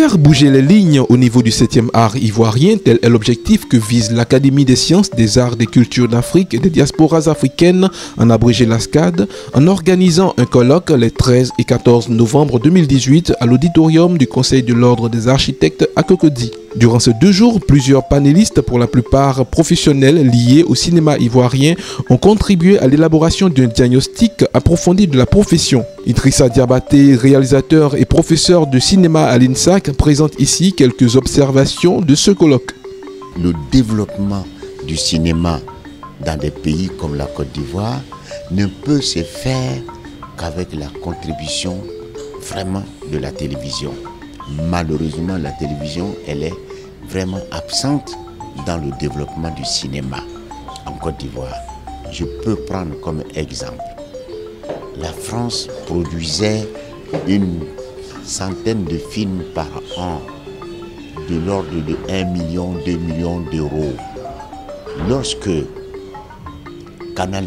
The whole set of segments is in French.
Faire bouger les lignes au niveau du 7e art ivoirien, tel est l'objectif que vise l'Académie des sciences, des arts, des cultures d'Afrique et des diasporas africaines, en abrégé l'ASCAD, en organisant un colloque les 13 et 14 novembre 2018 à l'auditorium du Conseil de l'Ordre des architectes à Cocody. Durant ces 2 jours, plusieurs panélistes, pour la plupart professionnels liés au cinéma ivoirien, ont contribué à l'élaboration d'un diagnostic approfondi de la profession. Idrissa Diabaté, réalisateur et professeur de cinéma à l'INSAC, présente ici quelques observations de ce colloque. Le développement du cinéma dans des pays comme la Côte d'Ivoire ne peut se faire qu'avec la contribution vraiment de la télévision. Malheureusement, la télévision, elle est vraiment absente dans le développement du cinéma en Côte d'Ivoire. Je peux prendre comme exemple, la France produisait une centaine de films par an, de l'ordre de 1 million, 2 millions d'euros. Lorsque Canal+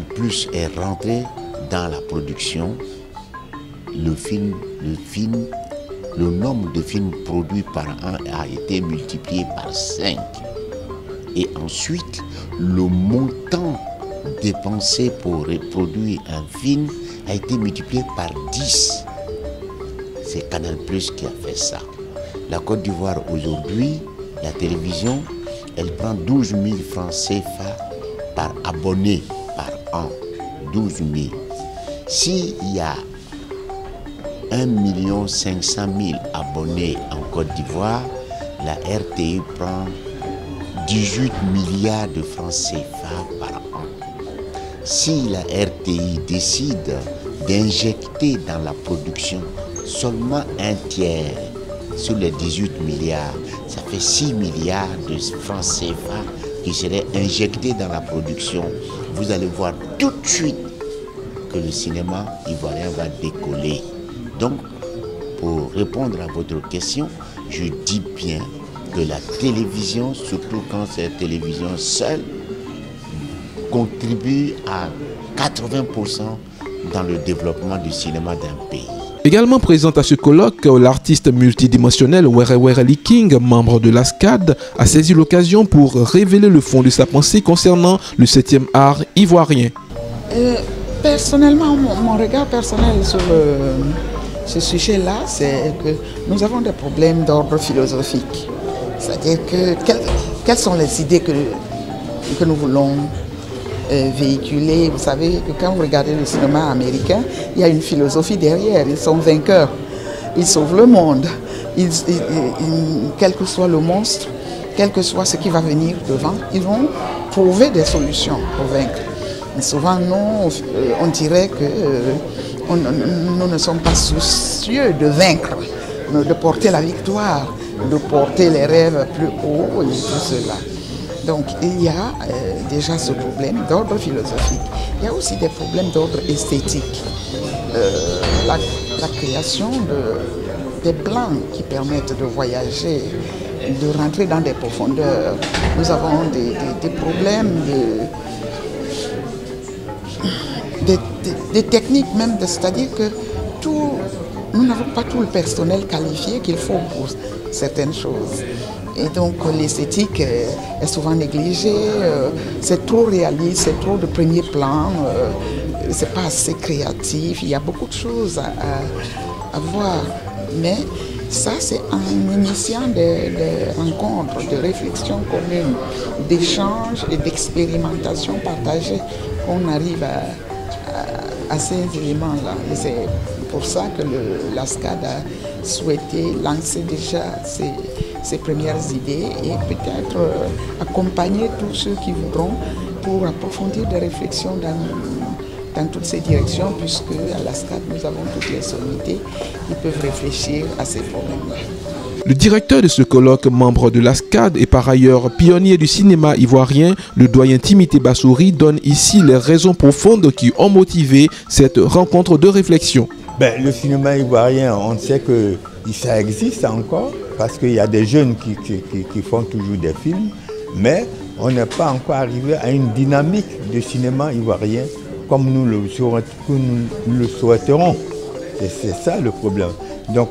est rentré dans la production, le nombre de films produits par an a été multiplié par 5. Et ensuite, le montant dépensé pour reproduire un film a été multiplié par 10. C'est Canal+ qui a fait ça. La Côte d'Ivoire aujourd'hui, la télévision, elle prend 12 000 francs CFA par abonné par an. 12 000. S'il y a 1 500 000 abonnés en Côte d'Ivoire, la RTI prend 18 milliards de francs CFA par an. Si la RTI décide d'injecter dans la production seulement un tiers sur les 18 milliards, ça fait 6 milliards de francs CFA qui seraient injectés dans la production. Vous allez voir tout de suite que le cinéma ivoirien va décoller. Donc, pour répondre à votre question, je dis bien que la télévision, surtout quand c'est la télévision seule, contribue à 80% dans le développement du cinéma d'un pays. Également présente à ce colloque, l'artiste multidimensionnel Were Were Lee King, membre de l'ASCAD, a saisi l'occasion pour révéler le fond de sa pensée concernant le 7e art ivoirien. Personnellement, mon regard personnel sur ce sujet-là, c'est que nous avons des problèmes d'ordre philosophique. C'est-à-dire que quelles sont les idées que nous voulons véhiculer. Vous savez que quand vous regardez le cinéma américain, il y a une philosophie derrière. Ils sont vainqueurs. Ils sauvent le monde. Quel que soit le monstre, quel que soit ce qui va venir devant, ils vont trouver des solutions pour vaincre. Mais souvent, nous, on dirait que nous ne sommes pas soucieux de vaincre, de porter la victoire, de porter les rêves plus haut et tout cela. Donc il y a déjà ce problème d'ordre philosophique. Il y a aussi des problèmes d'ordre esthétique. La création des plans qui permettent de voyager, de rentrer dans des profondeurs. Nous avons des problèmes des techniques même, c'est-à-dire que nous n'avons pas tout le personnel qualifié qu'il faut pour certaines choses. Et donc l'esthétique est souvent négligée, c'est trop réaliste, c'est trop de premier plan, c'est pas assez créatif, il y a beaucoup de choses à voir. Mais ça, c'est en initiant des rencontres, de réflexions communes, d'échanges et d'expérimentations partagées qu'on arrive à ces éléments-là. Et c'est pour ça que l'ASCAD a souhaité lancer déjà ses premières idées et peut-être accompagner tous ceux qui voudront pour approfondir des réflexions dans toutes ces directions, puisque à l'ASCAD, nous avons toutes les sommités qui peuvent réfléchir à ces problèmes-là. Le directeur de ce colloque, membre de l'ASCAD et par ailleurs pionnier du cinéma ivoirien, le doyen Timité Bassouri, donne ici les raisons profondes qui ont motivé cette rencontre de réflexion. Le cinéma ivoirien, on sait que ça existe encore, parce qu'il y a des jeunes qui font toujours des films, mais on n'est pas encore arrivé à une dynamique de cinéma ivoirien comme nous le souhaiterons. C'est ça le problème. Donc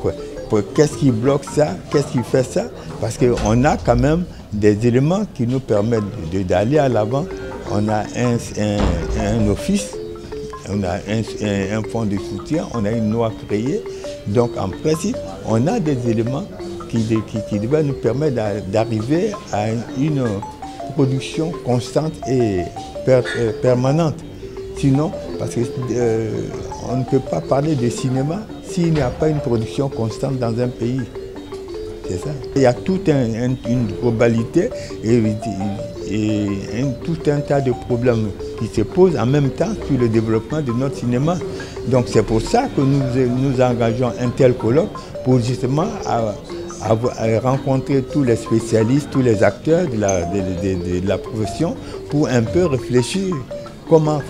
Qu'est-ce qui bloque ça? Qu'est-ce qui fait ça? Parce qu'on a quand même des éléments qui nous permettent d'aller à l'avant. On a un office, on a un fonds de soutien, on a une loi créée. Donc en principe, on a des éléments qui devraient nous permettre d'arriver à une production constante et permanente. Sinon, parce qu'on ne peut pas parler de cinéma s'il n'y a pas une production constante dans un pays. C'est ça. Il y a toute une globalité et tout un tas de problèmes qui se posent en même temps sur le développement de notre cinéma. Donc c'est pour ça que nous engageons un tel colloque pour justement rencontrer tous les spécialistes, tous les acteurs de la profession pour un peu réfléchir comment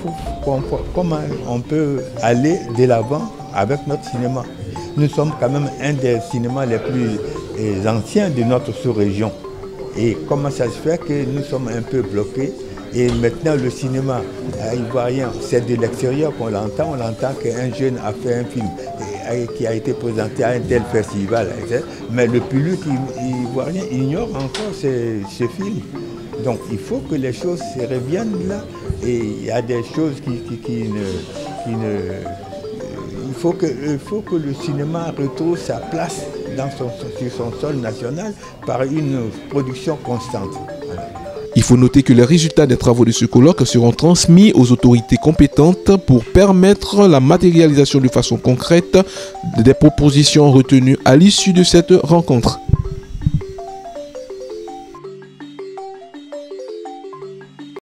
on peut aller de l'avant avec notre cinéma. Nous sommes quand même un des cinémas les plus anciens de notre sous-région. Et comment ça se fait que nous sommes un peu bloqués? Et maintenant le cinéma ivoirien, c'est de l'extérieur qu'on l'entend. On entend qu'un jeune a fait un film qui a été présenté à un tel festival. Mais le public ivoirien ignore encore ce film. Donc il faut que les choses se reviennent là. Et il y a des choses qui ne... Il faut que le cinéma retrouve sa place sur son sol national par une production constante. Voilà. Il faut noter que les résultats des travaux de ce colloque seront transmis aux autorités compétentes pour permettre la matérialisation de façon concrète des propositions retenues à l'issue de cette rencontre.